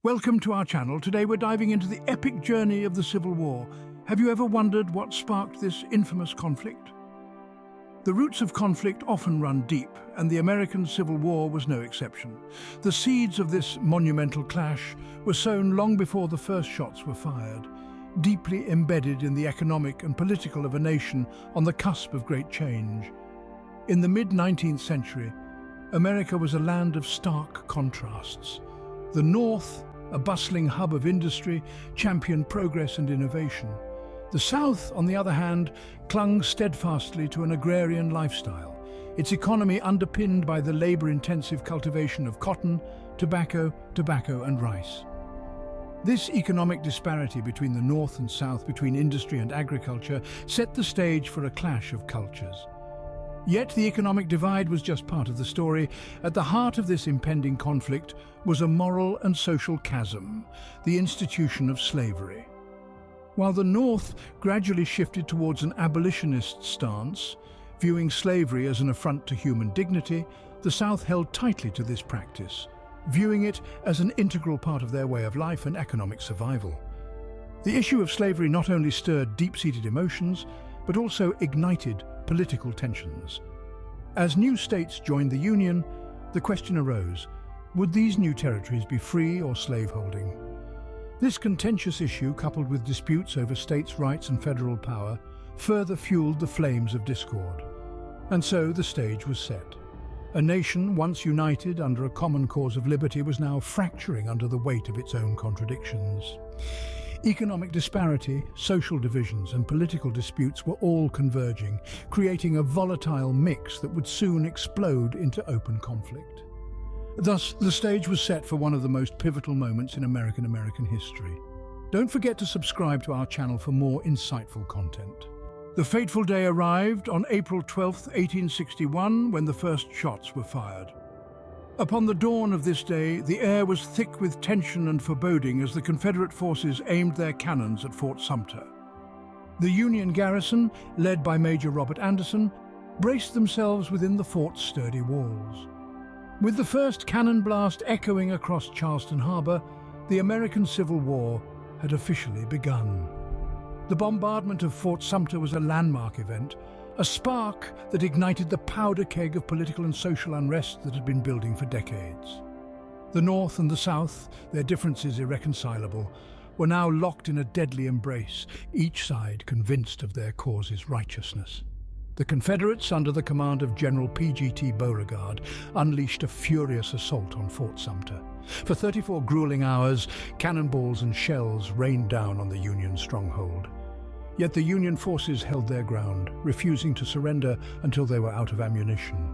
Welcome to our channel. Today we're diving into the epic journey of the Civil War. Have you ever wondered what sparked this infamous conflict? The roots of conflict often run deep, and the American Civil War was no exception. The seeds of this monumental clash were sown long before the first shots were fired, deeply embedded in the economic and political of a nation on the cusp of great change. In the mid-19th century, America was a land of stark contrasts. The North, a bustling hub of industry, championed progress and innovation. The South, on the other hand, clung steadfastly to an agrarian lifestyle, its economy underpinned by the labor-intensive cultivation of cotton, tobacco and rice. This economic disparity between the North and South, between industry and agriculture, set the stage for a clash of cultures. Yet the economic divide was just part of the story. At the heart of this impending conflict was a moral and social chasm, the institution of slavery. While the North gradually shifted towards an abolitionist stance, viewing slavery as an affront to human dignity, the South held tightly to this practice, viewing it as an integral part of their way of life and economic survival. The issue of slavery not only stirred deep-seated emotions, but also ignited political tensions. As new states joined the Union, the question arose, would these new territories be free or slaveholding? This contentious issue, coupled with disputes over states' rights and federal power, further fueled the flames of discord. And so the stage was set. A nation once united under a common cause of liberty was now fracturing under the weight of its own contradictions. Economic disparity, social divisions and political disputes were all converging, creating a volatile mix that would soon explode into open conflict. Thus, the stage was set for one of the most pivotal moments in American history. Don't forget to subscribe to our channel for more insightful content. The fateful day arrived on April 12, 1861, when the first shots were fired. Upon the dawn of this day, the air was thick with tension and foreboding as the Confederate forces aimed their cannons at Fort Sumter. The Union garrison, led by Major Robert Anderson, braced themselves within the fort's sturdy walls. With the first cannon blast echoing across Charleston Harbor, the American Civil War had officially begun. The bombardment of Fort Sumter was a landmark event, a spark that ignited the powder keg of political and social unrest that had been building for decades. The North and the South, their differences irreconcilable, were now locked in a deadly embrace, each side convinced of their cause's righteousness. The Confederates, under the command of General P.G.T. Beauregard, unleashed a furious assault on Fort Sumter. For 34 grueling hours, cannonballs and shells rained down on the Union stronghold. Yet the Union forces held their ground, refusing to surrender until they were out of ammunition.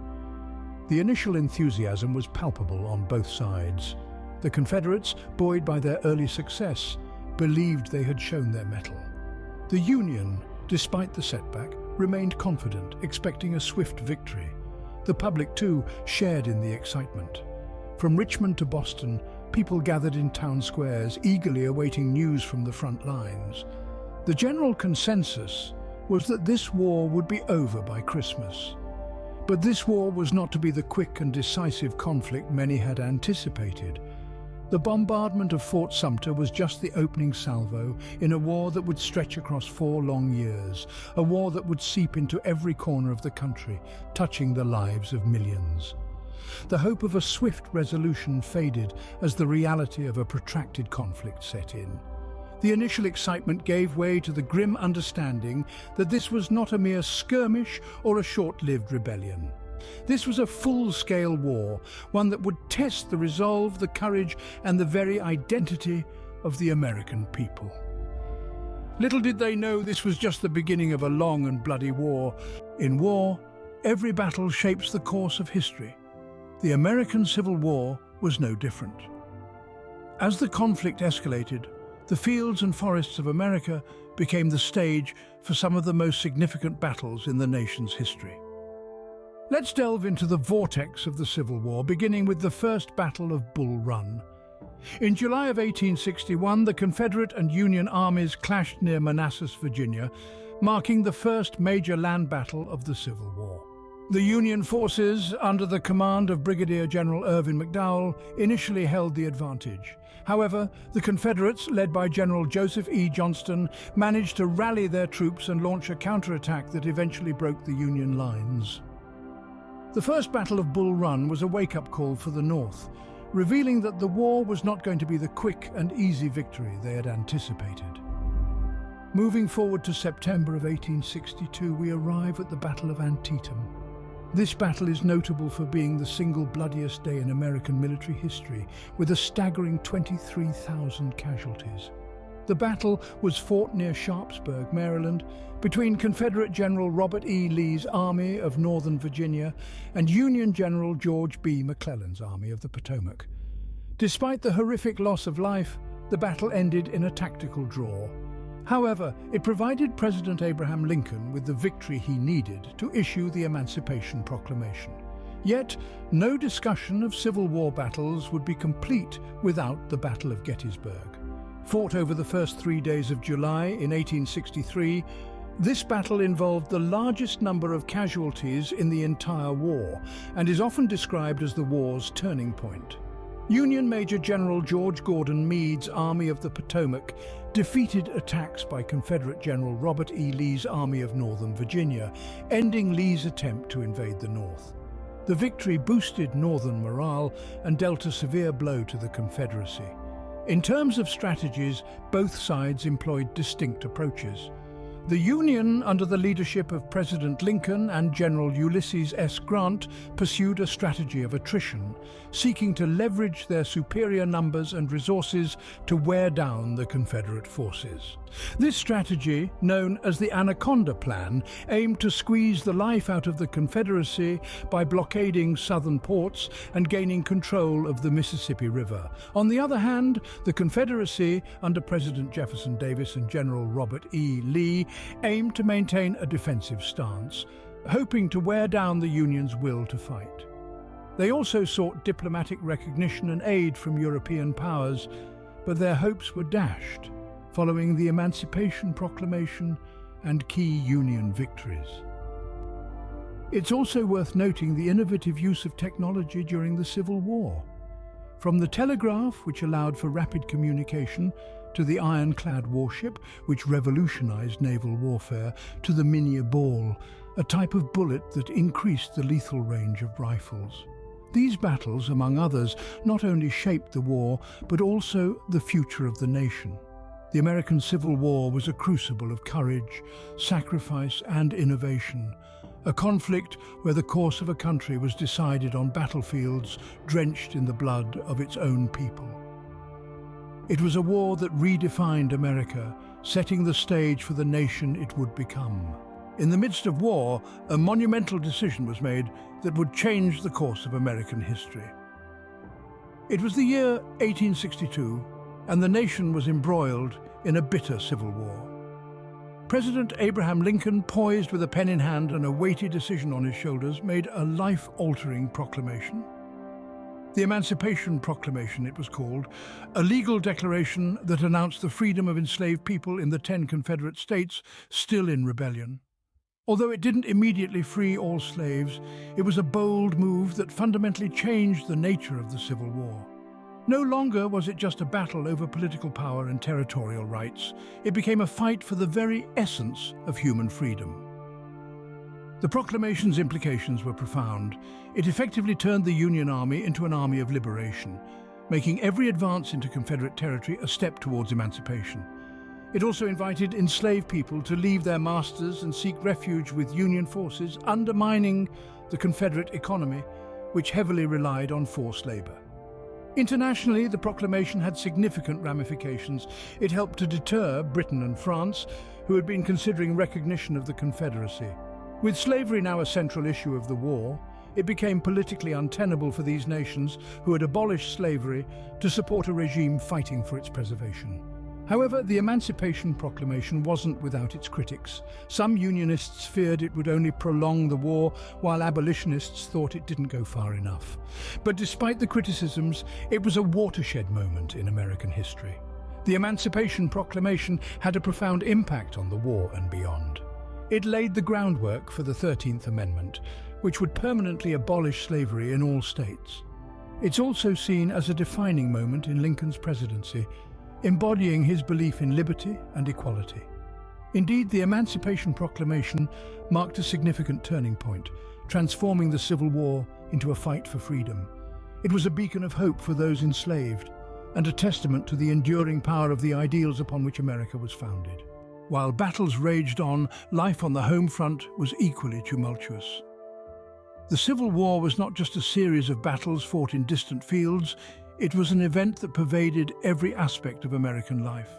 The initial enthusiasm was palpable on both sides. The Confederates, buoyed by their early success, believed they had shown their mettle. The Union, despite the setback, remained confident, expecting a swift victory. The public, too, shared in the excitement. From Richmond to Boston, people gathered in town squares, eagerly awaiting news from the front lines. The general consensus was that this war would be over by Christmas. But this war was not to be the quick and decisive conflict many had anticipated. The bombardment of Fort Sumter was just the opening salvo in a war that would stretch across 4 long years, a war that would seep into every corner of the country, touching the lives of millions. The hope of a swift resolution faded as the reality of a protracted conflict set in. The initial excitement gave way to the grim understanding that this was not a mere skirmish or a short-lived rebellion. This was a full-scale war, one that would test the resolve, the courage, and the very identity of the American people. Little did they know this was just the beginning of a long and bloody war. In war, every battle shapes the course of history. The American Civil War was no different. As the conflict escalated, the fields and forests of America became the stage for some of the most significant battles in the nation's history. Let's delve into the vortex of the Civil War, beginning with the First Battle of Bull Run. In July of 1861, the Confederate and Union armies clashed near Manassas, Virginia, marking the first major land battle of the Civil War. The Union forces, under the command of Brigadier General Irvin McDowell, initially held the advantage. However, the Confederates, led by General Joseph E. Johnston, managed to rally their troops and launch a counterattack that eventually broke the Union lines. The First Battle of Bull Run was a wake-up call for the North, revealing that the war was not going to be the quick and easy victory they had anticipated. Moving forward to September of 1862, we arrive at the Battle of Antietam. This battle is notable for being the single bloodiest day in American military history, with a staggering 23,000 casualties. The battle was fought near Sharpsburg, Maryland, between Confederate General Robert E. Lee's Army of Northern Virginia and Union General George B. McClellan's Army of the Potomac. Despite the horrific loss of life, the battle ended in a tactical draw. However, it provided President Abraham Lincoln with the victory he needed to issue the Emancipation Proclamation. Yet, no discussion of Civil War battles would be complete without the Battle of Gettysburg. Fought over the first 3 days of July in 1863, this battle involved the largest number of casualties in the entire war and is often described as the war's turning point. Union Major General George Gordon Meade's Army of the Potomac defeated attacks by Confederate General Robert E. Lee's Army of Northern Virginia, ending Lee's attempt to invade the North. The victory boosted Northern morale and dealt a severe blow to the Confederacy. In terms of strategies, both sides employed distinct approaches. The Union, under the leadership of President Lincoln and General Ulysses S. Grant, pursued a strategy of attrition, seeking to leverage their superior numbers and resources to wear down the Confederate forces. This strategy, known as the Anaconda Plan, aimed to squeeze the life out of the Confederacy by blockading southern ports and gaining control of the Mississippi River. On the other hand, the Confederacy, under President Jefferson Davis and General Robert E. Lee, aimed to maintain a defensive stance, hoping to wear down the Union's will to fight. They also sought diplomatic recognition and aid from European powers, but their hopes were dashed following the Emancipation Proclamation and key Union victories. It's also worth noting the innovative use of technology during the Civil War. From the telegraph, which allowed for rapid communication, to the ironclad warship, which revolutionized naval warfare, to the minier ball, a type of bullet that increased the lethal range of rifles. These battles, among others, not only shaped the war, but also the future of the nation. The American Civil War was a crucible of courage, sacrifice, and innovation, a conflict where the course of a country was decided on battlefields drenched in the blood of its own people. It was a war that redefined America, setting the stage for the nation it would become. In the midst of war, a monumental decision was made that would change the course of American history. It was the year 1862, and the nation was embroiled in a bitter civil war. President Abraham Lincoln, poised with a pen in hand and a weighty decision on his shoulders, made a life-altering proclamation. The Emancipation Proclamation, it was called, a legal declaration that announced the freedom of enslaved people in the 10 Confederate states still in rebellion. Although it didn't immediately free all slaves, it was a bold move that fundamentally changed the nature of the Civil War. No longer was it just a battle over political power and territorial rights. It became a fight for the very essence of human freedom. The proclamation's implications were profound. It effectively turned the Union Army into an army of liberation, making every advance into Confederate territory a step towards emancipation. It also invited enslaved people to leave their masters and seek refuge with Union forces, undermining the Confederate economy, which heavily relied on forced labor. Internationally, the proclamation had significant ramifications. It helped to deter Britain and France, who had been considering recognition of the Confederacy. With slavery now a central issue of the war, it became politically untenable for these nations who had abolished slavery to support a regime fighting for its preservation. However, the Emancipation Proclamation wasn't without its critics. Some Unionists feared it would only prolong the war, while abolitionists thought it didn't go far enough. But despite the criticisms, it was a watershed moment in American history. The Emancipation Proclamation had a profound impact on the war and beyond. It laid the groundwork for the 13th Amendment, which would permanently abolish slavery in all states. It's also seen as a defining moment in Lincoln's presidency, embodying his belief in liberty and equality. Indeed, the Emancipation Proclamation marked a significant turning point, transforming the Civil War into a fight for freedom. It was a beacon of hope for those enslaved, and a testament to the enduring power of the ideals upon which America was founded. While battles raged on, life on the home front was equally tumultuous. The Civil War was not just a series of battles fought in distant fields, it was an event that pervaded every aspect of American life.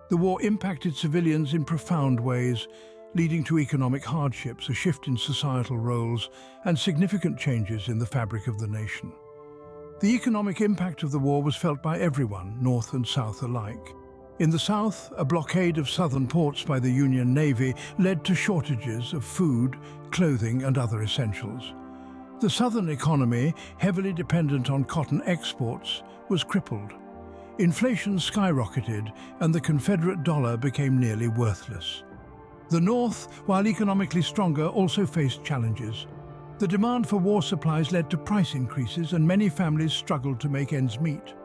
The war impacted civilians in profound ways, leading to economic hardships, a shift in societal roles, and significant changes in the fabric of the nation. The economic impact of the war was felt by everyone, North and South alike. In the South, a blockade of southern ports by the Union Navy led to shortages of food, clothing, and other essentials. The Southern economy, heavily dependent on cotton exports, was crippled. Inflation skyrocketed, and the Confederate dollar became nearly worthless. The North, while economically stronger, also faced challenges. The demand for war supplies led to price increases, and many families struggled to make ends meet.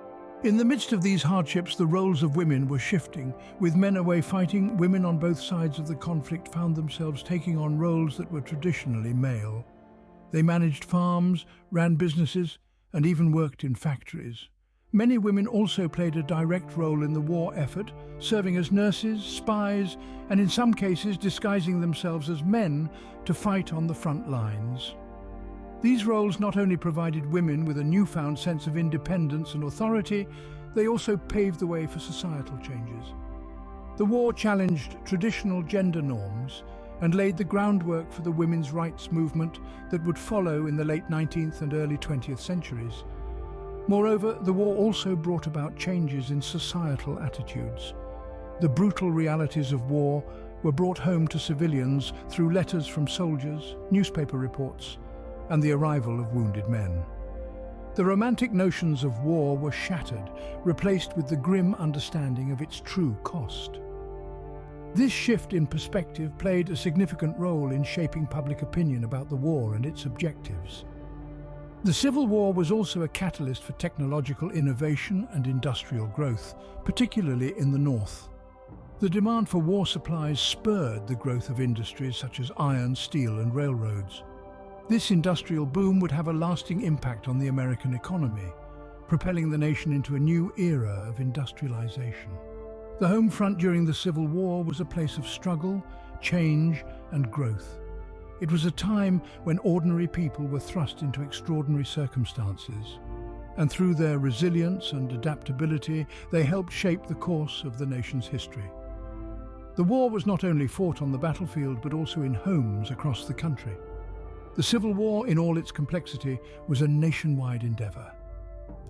In the midst of these hardships, the roles of women were shifting. With men away fighting, women on both sides of the conflict found themselves taking on roles that were traditionally male. They managed farms, ran businesses, and even worked in factories. Many women also played a direct role in the war effort, serving as nurses, spies, and in some cases disguising themselves as men to fight on the front lines. These roles not only provided women with a newfound sense of independence and authority, they also paved the way for societal changes. The war challenged traditional gender norms and laid the groundwork for the women's rights movement that would follow in the late 19th and early 20th centuries. Moreover, the war also brought about changes in societal attitudes. The brutal realities of war were brought home to civilians through letters from soldiers, newspaper reports, and the arrival of wounded men. The romantic notions of war were shattered, replaced with the grim understanding of its true cost. This shift in perspective played a significant role in shaping public opinion about the war and its objectives. The Civil War was also a catalyst for technological innovation and industrial growth, particularly in the North. The demand for war supplies spurred the growth of industries such as iron, steel, and railroads. This industrial boom would have a lasting impact on the American economy, propelling the nation into a new era of industrialization. The home front during the Civil War was a place of struggle, change, and growth. It was a time when ordinary people were thrust into extraordinary circumstances, and through their resilience and adaptability, they helped shape the course of the nation's history. The war was not only fought on the battlefield, but also in homes across the country. The Civil War, in all its complexity, was a nationwide endeavor,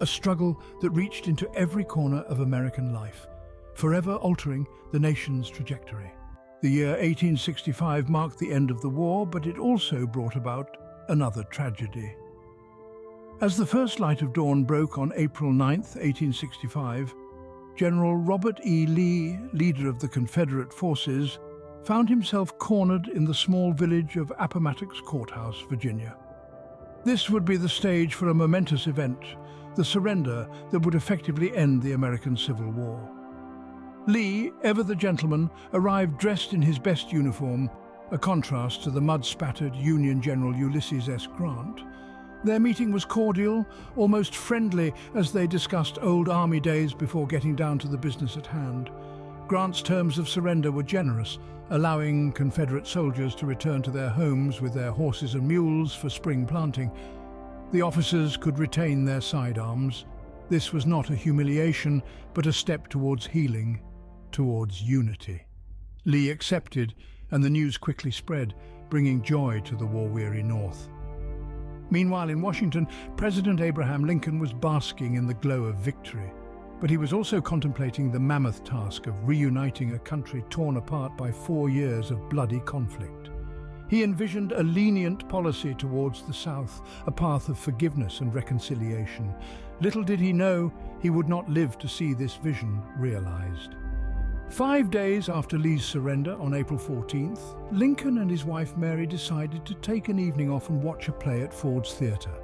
a struggle that reached into every corner of American life, forever altering the nation's trajectory. The year 1865 marked the end of the war, but it also brought about another tragedy. As the first light of dawn broke on April 9, 1865, General Robert E. Lee, leader of the Confederate forces, found himself cornered in the small village of Appomattox Courthouse, Virginia. This would be the stage for a momentous event, the surrender that would effectively end the American Civil War. Lee, ever the gentleman, arrived dressed in his best uniform, a contrast to the mud-spattered Union General Ulysses S. Grant. Their meeting was cordial, almost friendly, as they discussed old Army days before getting down to the business at hand. Grant's terms of surrender were generous, allowing Confederate soldiers to return to their homes with their horses and mules for spring planting. The officers could retain their sidearms. This was not a humiliation, but a step towards healing, towards unity. Lee accepted, and the news quickly spread, bringing joy to the war-weary North. Meanwhile, in Washington, President Abraham Lincoln was basking in the glow of victory. But he was also contemplating the mammoth task of reuniting a country torn apart by 4 years of bloody conflict. He envisioned a lenient policy towards the South, a path of forgiveness and reconciliation. Little did he know he would not live to see this vision realized. 5 days after Lee's surrender on April 14th, Lincoln and his wife Mary decided to take an evening off and watch a play at Ford's Theatre.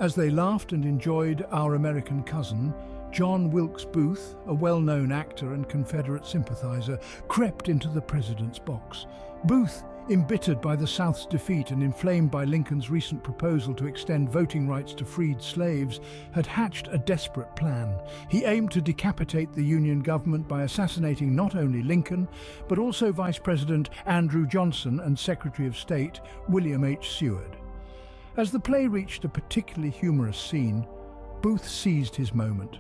As they laughed and enjoyed Our American Cousin, John Wilkes Booth, a well-known actor and Confederate sympathizer, crept into the president's box. Booth, embittered by the South's defeat and inflamed by Lincoln's recent proposal to extend voting rights to freed slaves, had hatched a desperate plan. He aimed to decapitate the Union government by assassinating not only Lincoln, but also Vice President Andrew Johnson and Secretary of State William H. Seward. As the play reached a particularly humorous scene, Booth seized his moment.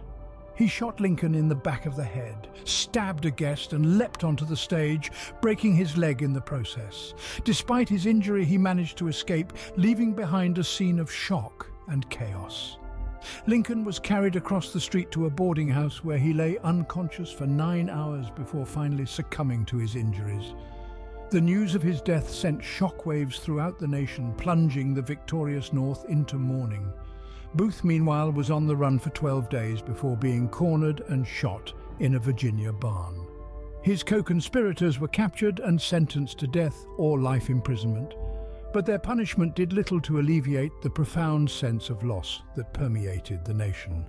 He shot Lincoln in the back of the head, stabbed a guest and leapt onto the stage, breaking his leg in the process. Despite his injury, he managed to escape, leaving behind a scene of shock and chaos. Lincoln was carried across the street to a boarding house where he lay unconscious for 9 hours before finally succumbing to his injuries. The news of his death sent shockwaves throughout the nation, plunging the victorious North into mourning. Booth, meanwhile, was on the run for 12 days before being cornered and shot in a Virginia barn. His co-conspirators were captured and sentenced to death or life imprisonment, but their punishment did little to alleviate the profound sense of loss that permeated the nation.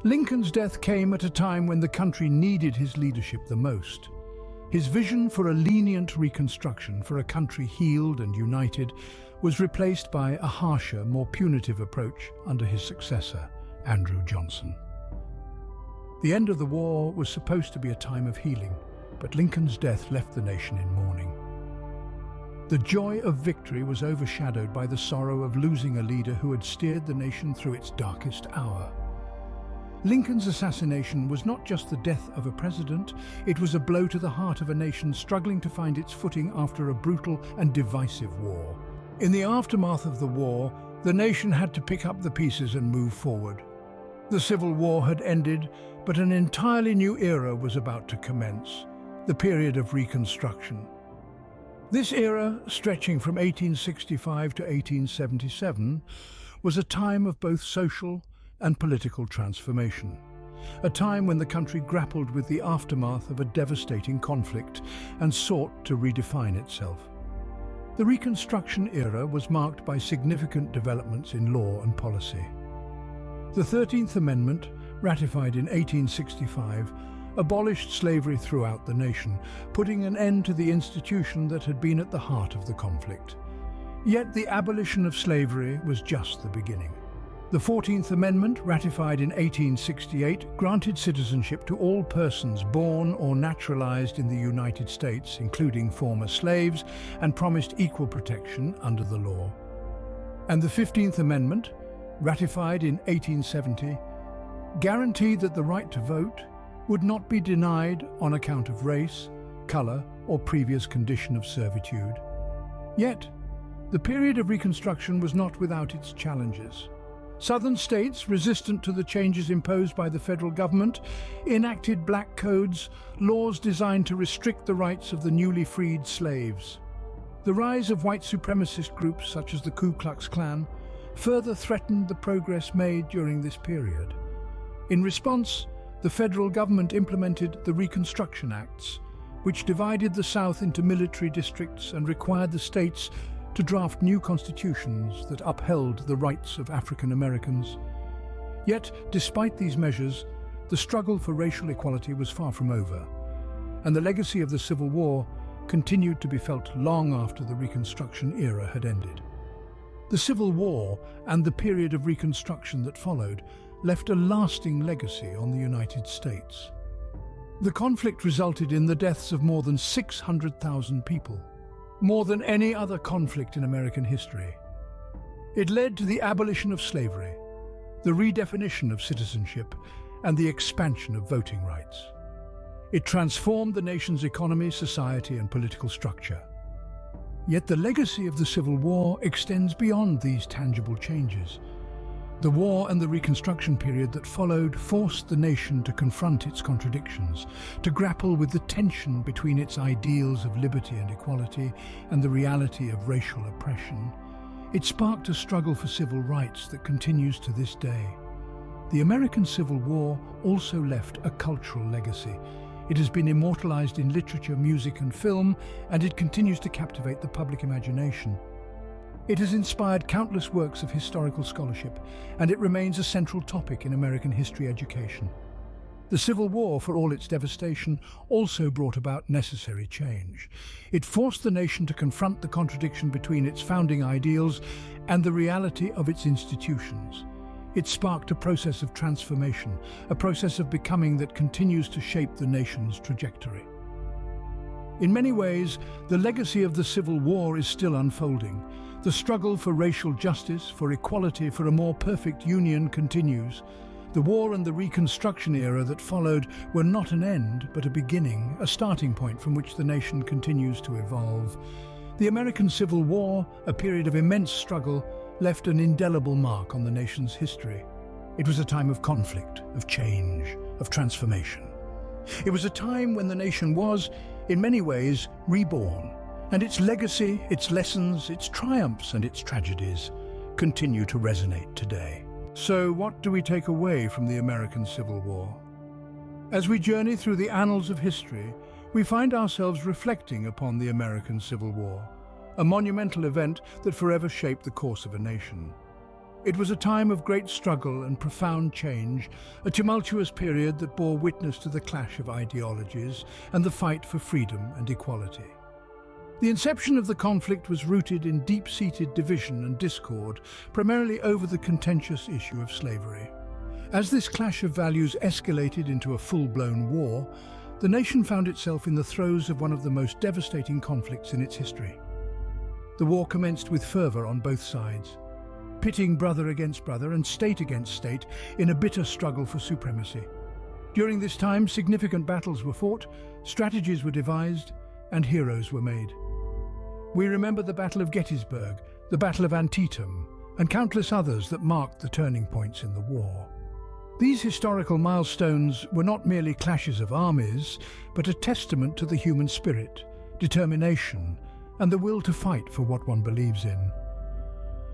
Lincoln's death came at a time when the country needed his leadership the most. His vision for a lenient Reconstruction, for a country healed and united, was replaced by a harsher, more punitive approach under his successor, Andrew Johnson. The end of the war was supposed to be a time of healing, but Lincoln's death left the nation in mourning. The joy of victory was overshadowed by the sorrow of losing a leader who had steered the nation through its darkest hour. Lincoln's assassination was not just the death of a president, it was a blow to the heart of a nation struggling to find its footing after a brutal and divisive war. In the aftermath of the war, the nation had to pick up the pieces and move forward. The Civil War had ended, but an entirely new era was about to commence, the period of Reconstruction. This era, stretching from 1865 to 1877, was a time of both social and political transformation. A time when the country grappled with the aftermath of a devastating conflict and sought to redefine itself. The Reconstruction era was marked by significant developments in law and policy. The 13th Amendment, ratified in 1865, abolished slavery throughout the nation, putting an end to the institution that had been at the heart of the conflict. Yet the abolition of slavery was just the beginning. The 14th Amendment, ratified in 1868, granted citizenship to all persons born or naturalized in the United States, including former slaves, and promised equal protection under the law. And the 15th Amendment, ratified in 1870, guaranteed that the right to vote would not be denied on account of race, color, or previous condition of servitude. Yet, the period of Reconstruction was not without its challenges. Southern states, resistant to the changes imposed by the federal government, enacted black codes, laws designed to restrict the rights of the newly freed slaves. The rise of white supremacist groups such as the Ku Klux Klan further threatened the progress made during this period. In response, the federal government implemented the Reconstruction Acts, which divided the South into military districts and required the states to draft new constitutions that upheld the rights of African Americans. Yet, despite these measures, the struggle for racial equality was far from over, and the legacy of the Civil War continued to be felt long after the Reconstruction era had ended. The Civil War and the period of Reconstruction that followed left a lasting legacy on the United States. The conflict resulted in the deaths of more than 600,000 people, more than any other conflict in American history. It led to the abolition of slavery, the redefinition of citizenship, and the expansion of voting rights. It transformed the nation's economy, society, and political structure. Yet the legacy of the Civil War extends beyond these tangible changes. The war and the Reconstruction period that followed forced the nation to confront its contradictions, to grapple with the tension between its ideals of liberty and equality and the reality of racial oppression. It sparked a struggle for civil rights that continues to this day. The American Civil War also left a cultural legacy. It has been immortalized in literature, music, and film, and it continues to captivate the public imagination. It has inspired countless works of historical scholarship, and it remains a central topic in American history education. The Civil War, for all its devastation, also brought about necessary change. It forced the nation to confront the contradiction between its founding ideals and the reality of its institutions. It sparked a process of transformation, a process of becoming that continues to shape the nation's trajectory. In many ways, the legacy of the Civil War is still unfolding. The struggle for racial justice, for equality, for a more perfect union continues. The war and the Reconstruction era that followed were not an end, but a beginning, a starting point from which the nation continues to evolve. The American Civil War, a period of immense struggle, left an indelible mark on the nation's history. It was a time of conflict, of change, of transformation. It was a time when the nation was, in many ways, reborn, and its legacy, its lessons, its triumphs and its tragedies continue to resonate today. So what do we take away from the American Civil War? As we journey through the annals of history, we find ourselves reflecting upon the American Civil War, a monumental event that forever shaped the course of a nation. It was a time of great struggle and profound change, a tumultuous period that bore witness to the clash of ideologies and the fight for freedom and equality. The inception of the conflict was rooted in deep-seated division and discord, primarily over the contentious issue of slavery. As this clash of values escalated into a full-blown war, the nation found itself in the throes of one of the most devastating conflicts in its history. The war commenced with fervor on both sides, pitting brother against brother and state against state in a bitter struggle for supremacy. During this time, significant battles were fought, strategies were devised, and heroes were made. We remember the Battle of Gettysburg, the Battle of Antietam, and countless others that marked the turning points in the war. These historical milestones were not merely clashes of armies, but a testament to the human spirit, determination, and the will to fight for what one believes in.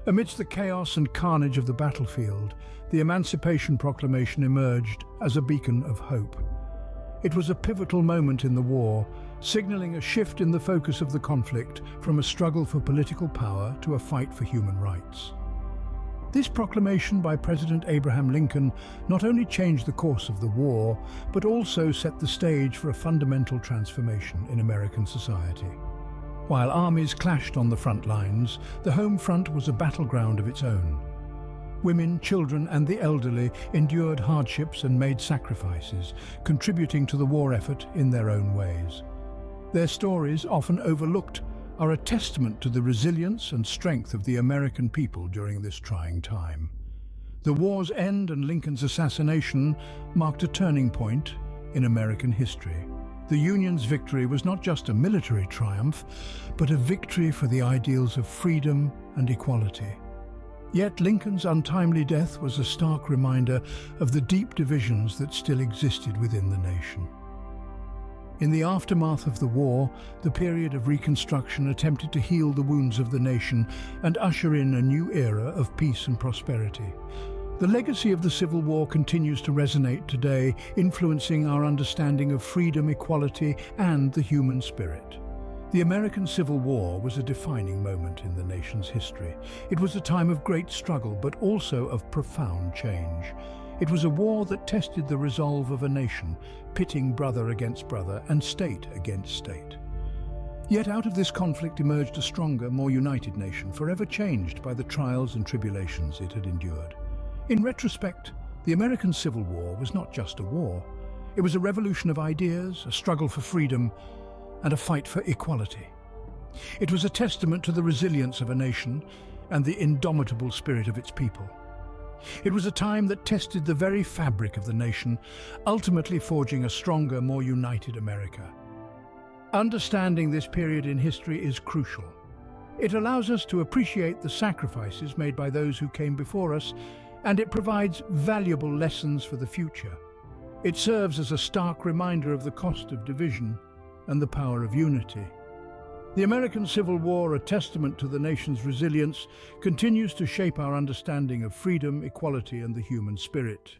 Amidst the chaos and carnage of the battlefield, the Emancipation Proclamation emerged as a beacon of hope. It was a pivotal moment in the war, signaling a shift in the focus of the conflict from a struggle for political power to a fight for human rights. This proclamation by President Abraham Lincoln not only changed the course of the war, but also set the stage for a fundamental transformation in American society. While armies clashed on the front lines, the home front was a battleground of its own. Women, children, and the elderly endured hardships and made sacrifices, contributing to the war effort in their own ways. Their stories, often overlooked, are a testament to the resilience and strength of the American people during this trying time. The war's end and Lincoln's assassination marked a turning point in American history. The Union's victory was not just a military triumph, but a victory for the ideals of freedom and equality. Yet Lincoln's untimely death was a stark reminder of the deep divisions that still existed within the nation. In the aftermath of the war, the period of Reconstruction attempted to heal the wounds of the nation and usher in a new era of peace and prosperity. The legacy of the Civil War continues to resonate today, influencing our understanding of freedom, equality, and the human spirit. The American Civil War was a defining moment in the nation's history. It was a time of great struggle, but also of profound change. It was a war that tested the resolve of a nation, pitting brother against brother and state against state. Yet out of this conflict emerged a stronger, more united nation, forever changed by the trials and tribulations it had endured. In retrospect, the American Civil War was not just a war. It was a revolution of ideas, a struggle for freedom, and a fight for equality. It was a testament to the resilience of a nation and the indomitable spirit of its people. It was a time that tested the very fabric of the nation, ultimately forging a stronger, more united America. Understanding this period in history is crucial. It allows us to appreciate the sacrifices made by those who came before us, and it provides valuable lessons for the future. It serves as a stark reminder of the cost of division and the power of unity. The American Civil War, a testament to the nation's resilience, continues to shape our understanding of freedom, equality, and the human spirit.